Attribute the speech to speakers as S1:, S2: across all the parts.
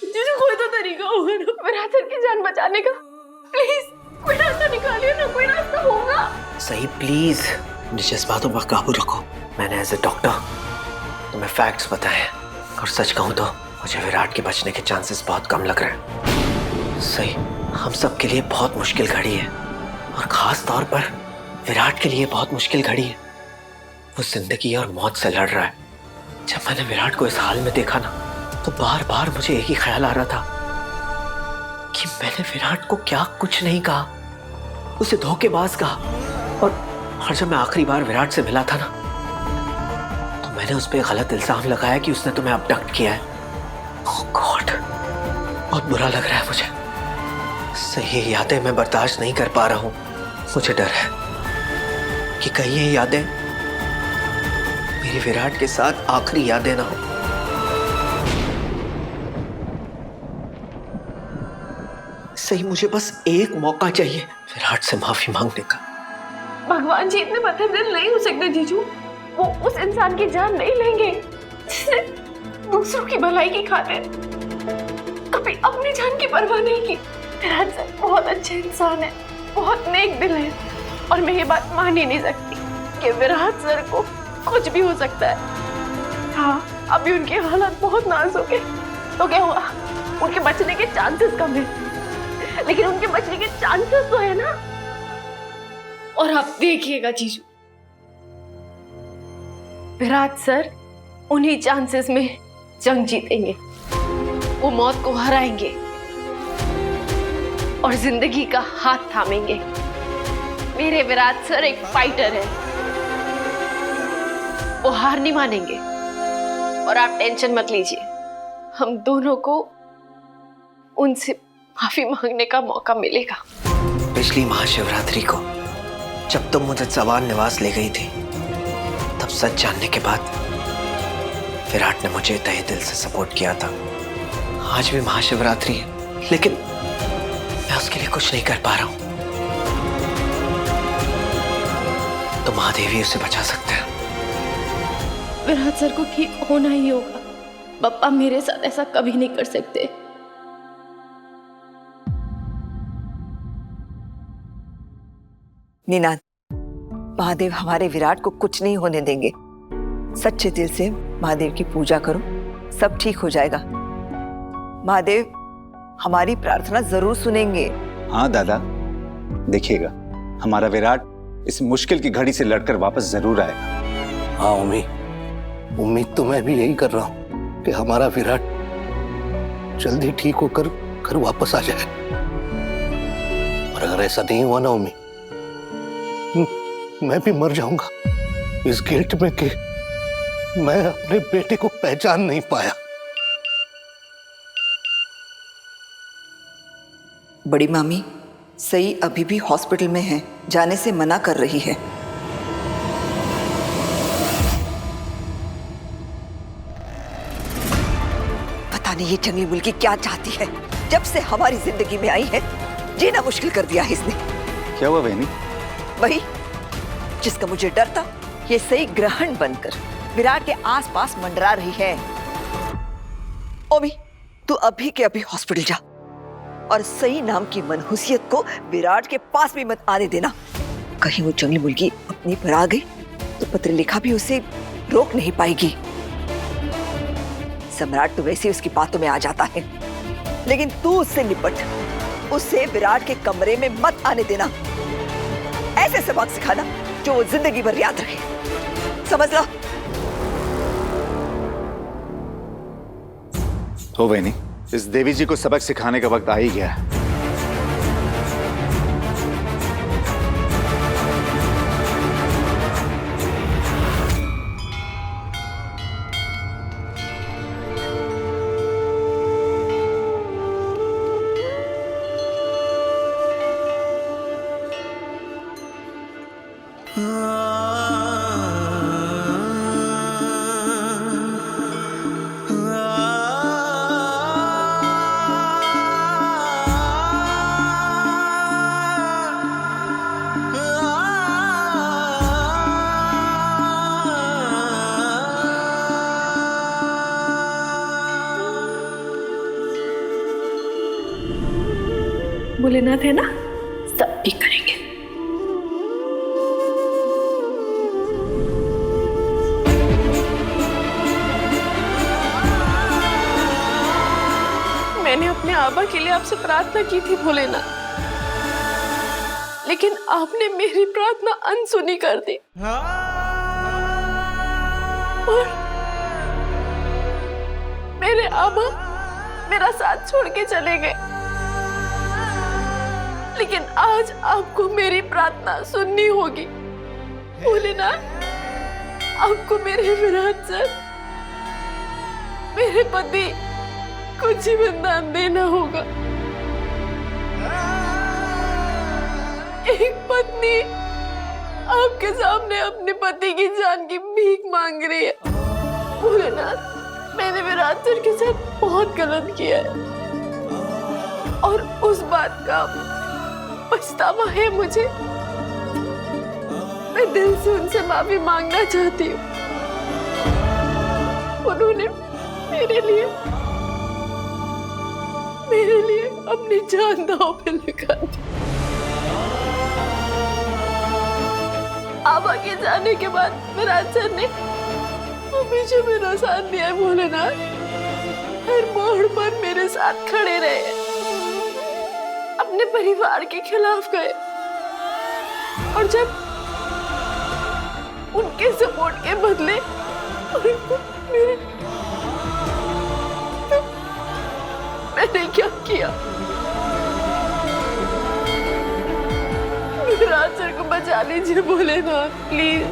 S1: जीजू कोई तो तरीका होगा ना विराट सर की जान बचाने का। प्लीज कोई रास्ता निकालिए ना, कोई रास्ता होगा।
S2: सही प्लीज अपने जज्बातों पर काबू रखो। मैंने एज ए डॉक्टर तुम्हें फैक्ट्स बताए और सच कहूं तो मुझे विराट के बचने के चांसेस बहुत कम लग रहे हैं। सही हम सब के लिए बहुत मुश्किल घड़ी है और खास तौर पर विराट के लिए बहुत मुश्किल घड़ी है। वो जिंदगी और मौत से लड़ रहा है। जब मैंने विराट को इस हाल में देखा ना तो बार बार मुझे एक ही ख्याल आ रहा था कि मैंने विराट को क्या कुछ नहीं कहा, उसे धोखेबाज कहा। और जब मैं आखिरी बार विराट से मिला था ना तो मैंने उस पर गलत इल्जाम लगाया कि उसने तुम्हें अबडक्ट किया है। ओह गॉड, बहुत बुरा लग रहा है मुझे। सही यादें मैं बर्दाश्त नहीं कर पा रहा हूं। मुझे डर है कि कहीं ये यादें मेरी विराट के साथ आखिरी यादें ना हो। सही मुझे बस एक मौका चाहिए विराट से माफी मांगने का।
S1: भगवान जी इतने पत्थर दिल नहीं हो सकते जीजू। वो उस इंसान की जान नहीं लेंगे जिसने दूसरों की भलाई की खातिर कभी अपनी जान की परवाह नहीं की। विराट सर बहुत अच्छे इंसान है, बहुत नेक दिल है और मैं ये बात मान ही नहीं सकती कि विराट सर को कुछ भी हो सकता है। हाँ अभी उनके हालात बहुत नाजुक है तो क्या हुआ, उनके बचने के चांसेस कम है, लेकिन उनके बचने के चांसेस तो है ना। और आप देखिएगा जीजू, विराट सर उन्हीं चांसेस में जंग जीतेंगे, वो मौत को हराएंगे और जिंदगी का हाथ थामेंगे। मेरे विराट सर एक फाइटर है, वो हार नहीं मानेंगे। और आप टेंशन मत लीजिए, हम दोनों को उनसे माफी मांगने का मौका मिलेगा।
S2: पिछली महाशिवरात्रि को जब तुम मुझे सवान निवास ले गई थी तब सच जानने के बाद विराट ने मुझे तहे दिल से सपोर्ट किया था। आज भी महाशिवरात्रि है लेकिन मैं उसके लिए कुछ नहीं कर पा रहा हूं। तो महादेवी उसे बचा सकते हैं।
S1: विराट सर को ठीक होना ही होगा। पप्पा मेरे साथ ऐसा कभी नहीं कर सकते।
S3: निनाद, महादेव हमारे विराट को कुछ नहीं होने देंगे। सच्चे दिल से महादेव की पूजा करो, सब ठीक हो जाएगा। महादेव हमारी प्रार्थना जरूर सुनेंगे।
S4: हाँ दादा, देखिएगा हमारा विराट इस मुश्किल की घड़ी से लड़कर वापस जरूर आएगा।
S5: हाँ उम्मीद तो मैं भी यही कर रहा हूँ कि हमारा विराट जल्दी ठीक होकर घर वापस आ जाए। और अगर ऐसा नहीं हुआ ना मैं भी मर जाऊंगा इस गिल्ट में कि मैं अपने बेटे को पहचान नहीं पाया।
S3: बड़ी मामी सही अभी भी हॉस्पिटल में है, जाने से मना कर रही है। पता नहीं ये जंगली मुल्की क्या चाहती है। जब से हमारी जिंदगी में आई है जीना मुश्किल कर दिया है इसने।
S4: क्या हुआ बहनी?
S3: वही जिसका मुझे डर था, ये सही ग्रहण बनकर विराट के आसपास मंडरा रही है। ओमी तू अभी के अभी हॉस्पिटल जा और सही नाम की मनहूसियत को विराट के पास भी मत आने देना। कहीं वो जंगली मुर्गी अपनी पर आ गई तो पत्र लिखा भी उसे रोक नहीं पाएगी। सम्राट तो वैसे उसकी बातों में आ जाता है, लेकिन तू उससे निपट, उसे विराट के कमरे में मत आने देना। ऐसे सबक सिखाना जो वो जिंदगी भर याद रखे, समझ लो।
S4: हो बहनी, इस देवी जी को सबक सिखाने का वक्त आ ही गया है।
S1: भोलेनाथ है ना, सब ठीक करेंगे। मैंने अपने आबा के लिए आपसे प्रार्थना की थी भोलेनाथ, लेकिन आपने मेरी प्रार्थना अनसुनी कर दी और मेरे आबा मेरा साथ छोड़ के चले गए। लेकिन आज आपको मेरी प्रार्थना सुननी होगी भोलेनाथ। आपको मेरे विराट सर, मेरे पति को जीवन दान देना होगा। एक पत्नी आपके सामने अपने पति की जान की भीख मांग रही है। भोलेनाथ, मैंने विराट सर के साथ बहुत गलत किया है और उस बात का पछतावा है मुझे। मैं दिल से उनसे माफी मांगना चाहती हूँ। उन्होंने मेरे लिए अपनी जान दांव पे लगा दी। आबा के जाने के बाद विराट सर ने हमेशा मेरा साथ दिया है भोलेनाथ। हर मोड़ पर मेरे साथ खड़े रहे, अपने परिवार के खिलाफ गए और जब उनके सपोर्ट के बदले मैंने क्या किया? विराट सर को बचा लीजिए Bholenath, please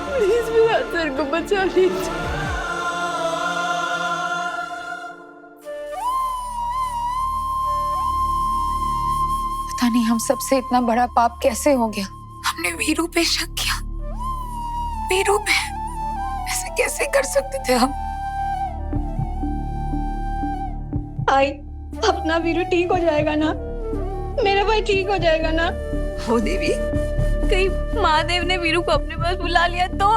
S1: please Virat sir को बचा लीजिए।
S6: पता नहीं हम सबसे इतना बड़ा पाप कैसे हो गया। हमने वीरू पे शक किया। वीरू पे ऐसे कैसे कर सकते थे हम?
S7: आई, अपना वीरू ठीक हो जाएगा ना? मेरा भाई ठीक हो जाएगा ना?
S3: हो देवी,
S7: कहीं महादेव ने वीरू को अपने पास बुला लिया तो?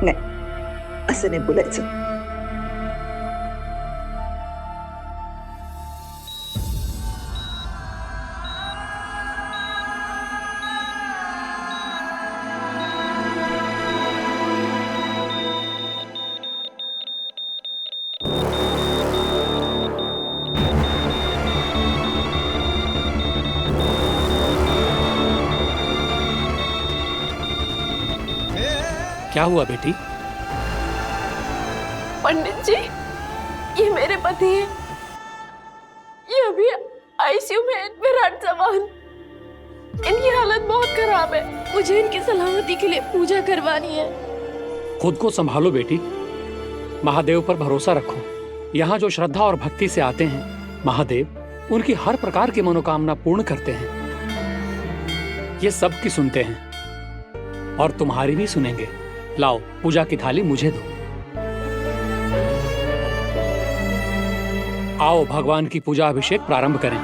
S3: नहीं, असं नाही बोलायचं।
S8: क्या हुआ बेटी?
S1: पंडित जी, ये मेरे पति हैं। ये अभी आईसीयू में है, विराट चौहान। इनकी हालत बहुत खराब है। मुझे इनकी सलामती के लिए पूजा करवानी है।
S8: खुद को संभालो बेटी, महादेव पर भरोसा रखो। यहाँ जो श्रद्धा और भक्ति से आते हैं, महादेव उनकी हर प्रकार की मनोकामना पूर्ण करते हैं। ये सबकी सुनते हैं और तुम्हारी भी सुनेंगे। लाओ, पूजा की थाली मुझे दो। आओ भगवान की पूजा अभिषेक प्रारंभ करें।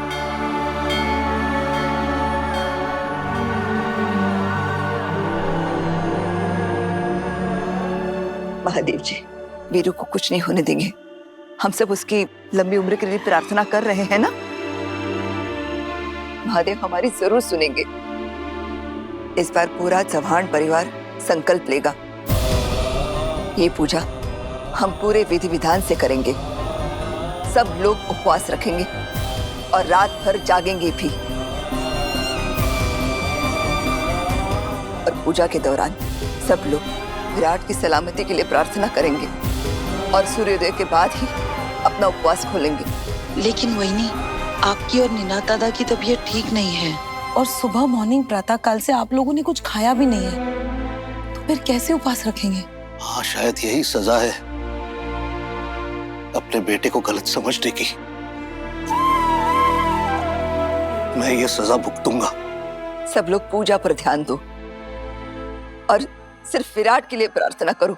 S3: महादेव जी, वीरू को कुछ नहीं होने देंगे। हम सब उसकी लंबी उम्र के लिए प्रार्थना कर रहे हैं ना? महादेव हमारी जरूर सुनेंगे। इस बार पूरा चौहान परिवार संकल्प लेगा। ये पूजा हम पूरे विधि विधान से करेंगे। सब लोग उपवास रखेंगे और रात भर जागेंगे भी। और पूजा के दौरान सब लोग विराट की सलामती के लिए प्रार्थना करेंगे और सूर्योदय के बाद ही अपना उपवास खोलेंगे।
S9: लेकिन वहीनी, आपकी और नीना दादा की तबीयत ठीक नहीं है और सुबह मॉर्निंग प्रातः काल से आप लोगों ने कुछ खाया भी नहीं है, तो फिर कैसे उपवास रखेंगे?
S5: हाँ, शायद यही सजा है अपने बेटे को गलत समझने की। मैं ये सजा भुगतूंगा।
S3: सब लोग पूजा पर ध्यान दो और सिर्फ विराट के लिए प्रार्थना करो।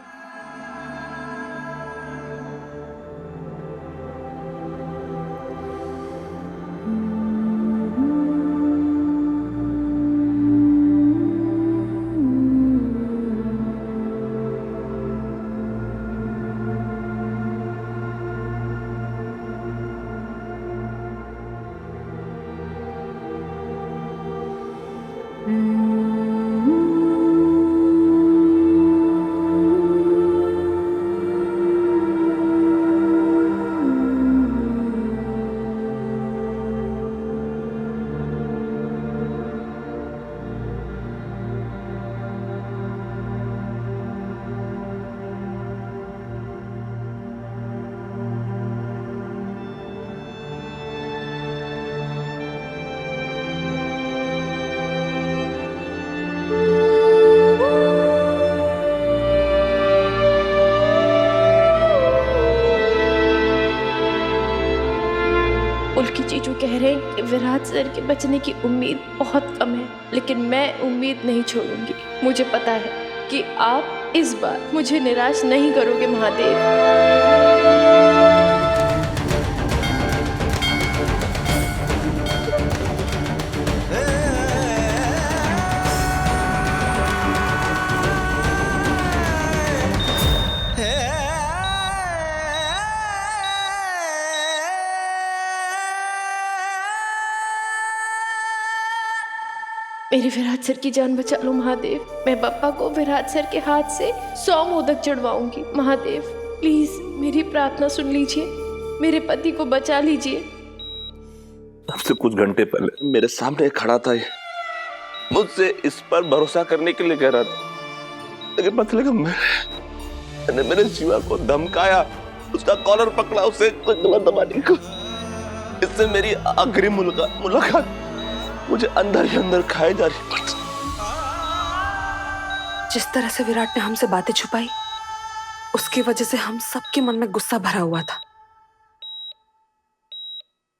S1: रहे हैं कि विराट सर के बचने की उम्मीद बहुत कम है, लेकिन मैं उम्मीद नहीं छोड़ूंगी। मुझे पता है कि आप इस बार मुझे निराश नहीं करोगे महादेव। मेरे विराट सर की जान बचा लो महादेव। मैं पापा को विराट सर के हाथ से 100 मोदक चढ़वाऊंगी। महादेव प्लीज मेरी प्रार्थना सुन लीजिए, मेरे पति को बचा लीजिए।
S10: अब से कुछ घंटे पहले मेरे सामने खड़ा था, ये मुझसे इस पर भरोसा करने के लिए कह रहा था, लेकिन पता लगा मैंने मेरे जीवा को धमकाया, उसका कॉलर पकड़ा, उसे गलत दबाने को। इससे मेरी आखिरी मुलाकात मुझे अंदर ही अंदर खाए जा रही।
S11: जिस तरह से विराट ने हमसे बातें छुपाई, उसकी वजह से हम सबके मन में गुस्सा भरा हुआ था।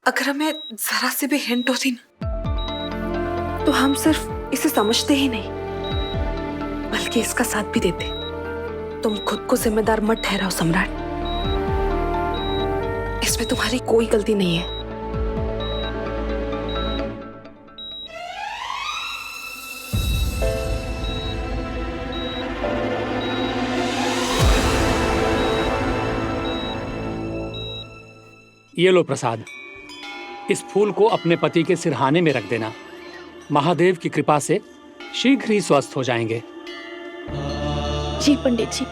S11: अगर हमें जरा से भी हिंट होती ना, तो हम सिर्फ इसे समझते ही नहीं बल्कि इसका साथ भी देते। तुम खुद को जिम्मेदार मत ठहराओ सम्राट, इसमें तुम्हारी कोई गलती नहीं है।
S8: ये लो प्रसाद, इस फूल को अपने पति के सिरहाने में रख देना। महादेव की कृपा से शीघ्र ही स्वस्थ हो जाएंगे।
S1: जी पंडित जी।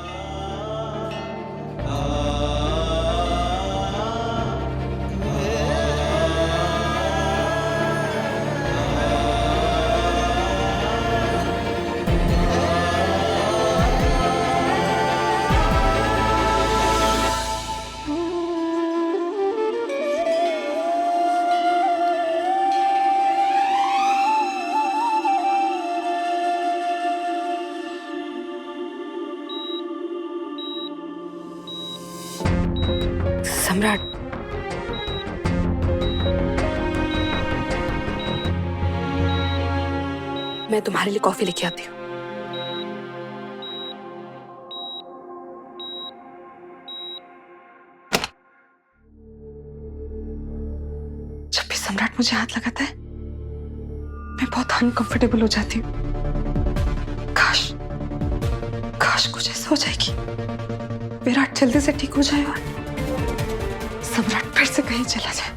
S11: सम्राट, मैं तुम्हारे लिए कॉफी लेके आती हूँ। जब भी सम्राट मुझे हाथ लगाता है, मैं बहुत अनकंफर्टेबल हो जाती हूँ। काश कुछ ऐसा हो जाए कि विराट जल्दी से ठीक हो जाए और सम्राट फिर से कहीं चला जाए,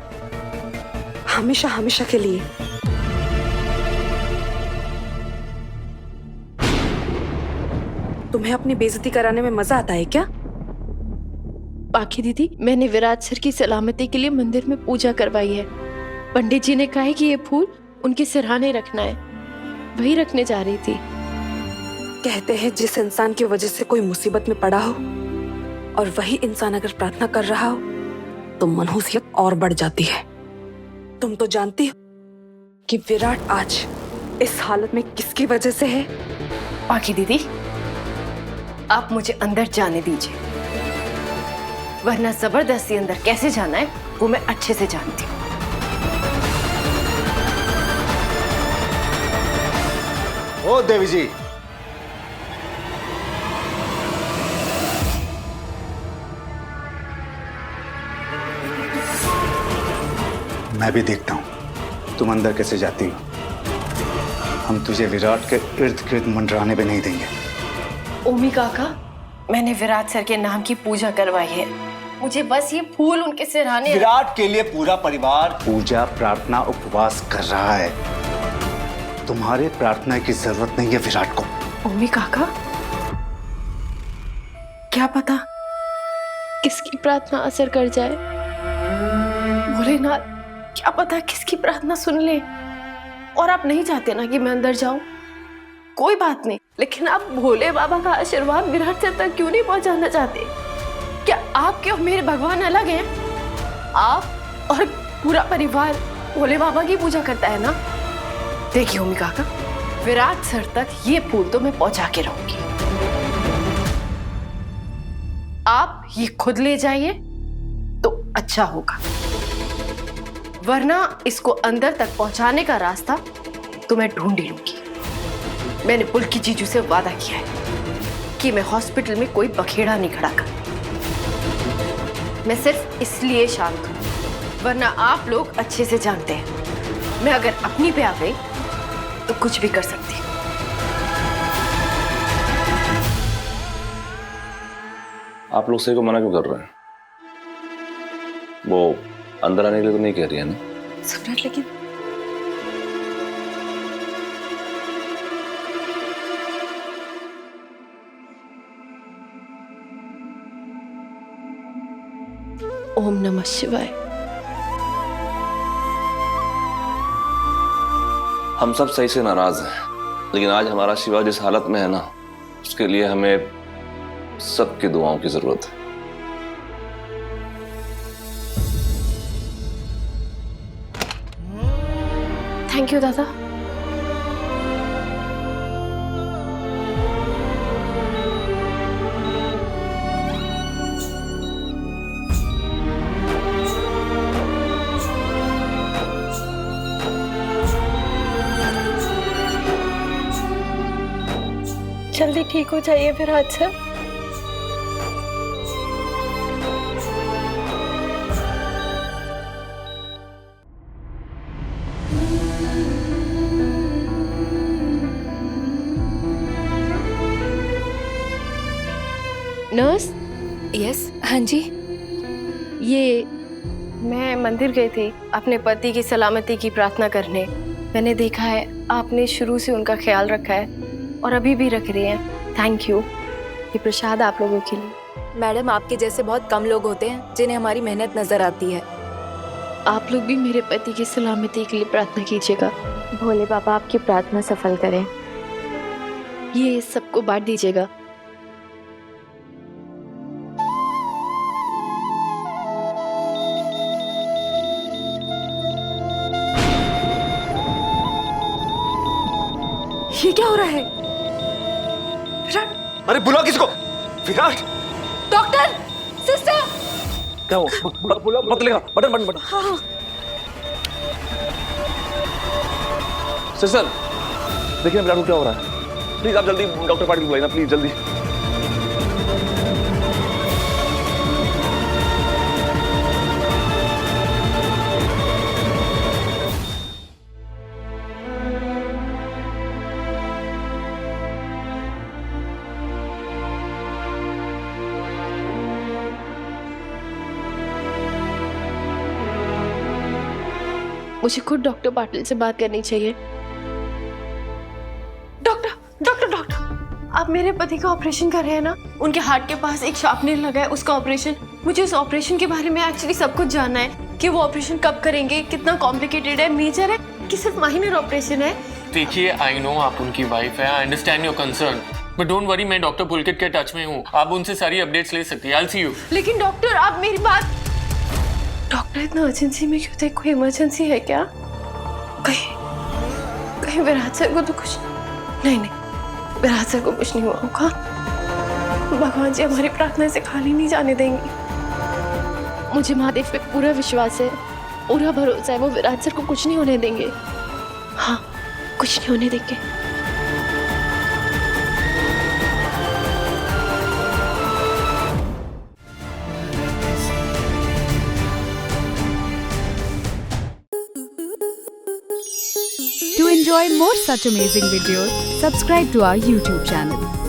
S11: हमेशा हमेशा के लिए। तुम्हें अपनी बेइज्जती कराने में मजा आता है क्या?
S1: बाकी दीदी, मैंने विराट सर की सलामती के लिए मंदिर में पूजा करवाई है। पंडित जी ने कहा है कि ये फूल उनके सिरहाने रखना है, वही रखने जा रही थी।
S11: कहते हैं जिस इंसान की वजह से कोई मुसीबत में पड़ा हो और वही इंसान अगर प्रार्थना कर रहा हो तो मनहूसियत और बढ़ जाती है। तुम तो जानती हो कि विराट आज इस हालत में किसकी वजह से है।
S1: बाकी दीदी, आप मुझे अंदर जाने दीजिए, वरना जबरदस्ती अंदर कैसे जाना है वो मैं अच्छे से जानती हूँ।
S4: ओ देवी जी, मैं भी देखता हूं तुम अंदर कैसे जाती हो। हम तुझे विराट के इर्द गिर्द मंडराने भी नहीं देंगे।
S1: ओमी काका, मैंने विराट सर के नाम की पूजा करवाई है, मुझे बस ये फूल उनके सिरहाने।
S4: विराट के लिए पूरा परिवार पूजा, प्रार्थना, उपवास कर रहा है। तुम्हारे प्रार्थना की जरूरत नहीं है विराट को।
S1: ओमी काका, क्या पता किसकी प्रार्थना असर कर जाए। भोलेनाथ, क्या पता किसकी प्रार्थना सुन ले। और आप नहीं चाहते ना कि मैं अंदर जाऊं? कोई बात नहीं, लेकिन आप भोले बाबा का आशीर्वाद विराट सर तक क्यों नहीं पहुंचाना चाहते? क्या आपके और मेरे भगवान अलग हैं? आप और पूरा परिवार भोले बाबा की पूजा करता है ना। देखिए ओमी काका, विराट सर तक ये फूल तो मैं पहुंचा के रहूंगी। आप ये खुद ले जाइए तो अच्छा होगा, वरना इसको अंदर तक पहुंचाने का रास्ता तो मैं ढूंढ ही लूंगी। मैंने पुलकी जीजू से वादा किया है कि मैं हॉस्पिटल में कोई बखेड़ा नहीं खड़ा कर। मैं सिर्फ इसलिए शांत हूं, वरना आप लोग अच्छे से जानते हैं मैं अगर अपनी पे आ गई तो कुछ भी कर सकती हूँ।
S10: आप लोग सही को मना क्यों कर रहे हैं? वो अंदर आने के लिए तो नहीं कह रही है ना?
S11: सम्राट, लेकिन
S1: ओम नमः शिवाय।
S10: हम सब सही से नाराज हैं, लेकिन आज हमारा शिवा जिस हालत में है ना, उसके लिए हमें सबकी दुआओं की जरूरत है।
S1: थैंक यू दादा।
S7: जल्दी ठीक हो जाइए विराट सर।
S1: नर्स,
S6: यस, हाँ जी।
S1: ये मैं मंदिर गई थी अपने पति की सलामती की प्रार्थना करने। मैंने देखा है आपने शुरू से उनका ख्याल रखा है और अभी भी रख रही हैं। Thank you. ये प्रसाद आप लोगों के लिए।
S9: मैडम, आपके जैसे बहुत कम लोग होते हैं जिन्हें हमारी मेहनत नजर आती है।
S1: आप लोग भी मेरे पति की सलामती के लिए प्रार्थना कीजिएगा। भोले बाबा आपकी प्रार्थना सफल करें। ये सबको बांट दीजिएगा।
S11: ये क्या हो रहा है?
S2: अरे बुलाओ किसको? विराट!
S11: Doctor, sister!
S2: क्या हो? मत लेगा। बटन।
S11: हाँ।
S10: सिस्टर, देखिए विराट को क्या हो रहा है। प्लीज आप जल्दी डॉक्टर पाटिल बुलाइए ना, प्लीज जल्दी।
S1: मुझे खुद डॉक्टर पाटिल से बात करनी चाहिए। डॉक्टर, आप मेरे पति का ऑपरेशन कर रहे हैं ना? उनके हार्ट के पास एक शार्पनर लगा है, उसका ऑपरेशन। मुझे उस ऑपरेशन के बारे में एक्चुअली सब कुछ जानना है कि वो ऑपरेशन कब करेंगे, कितना कॉम्प्लिकेटेड है, मेजर है कि सिर्फ माइनर ऑपरेशन है।
S12: देखिए, आई नो आप उनकी वाइफ है, I understand your concern, but don't worry, मैं डॉक्टर पुलकित के टच में हूँ। आप उनसे सारी अपडेट्स ले सकती हैं। I will see you.
S1: लेकिन डॉक्टर, आप मेरी बात। डॉक्टर, इतना अर्जेंसी में क्यों थे? कोई इमरजेंसी है क्या? कहीं विराट सर को तो कुछ नहीं, विराट सर को कुछ नहीं हुआ होगा। भगवान जी हमारी प्रार्थना से खाली नहीं जाने देंगे। मुझे महादेव पे पूरा विश्वास है, पूरा भरोसा है, वो विराट सर को कुछ नहीं होने देंगे। हाँ, कुछ नहीं होने देंगे।
S13: To enjoy more such amazing videos, subscribe to our YouTube channel.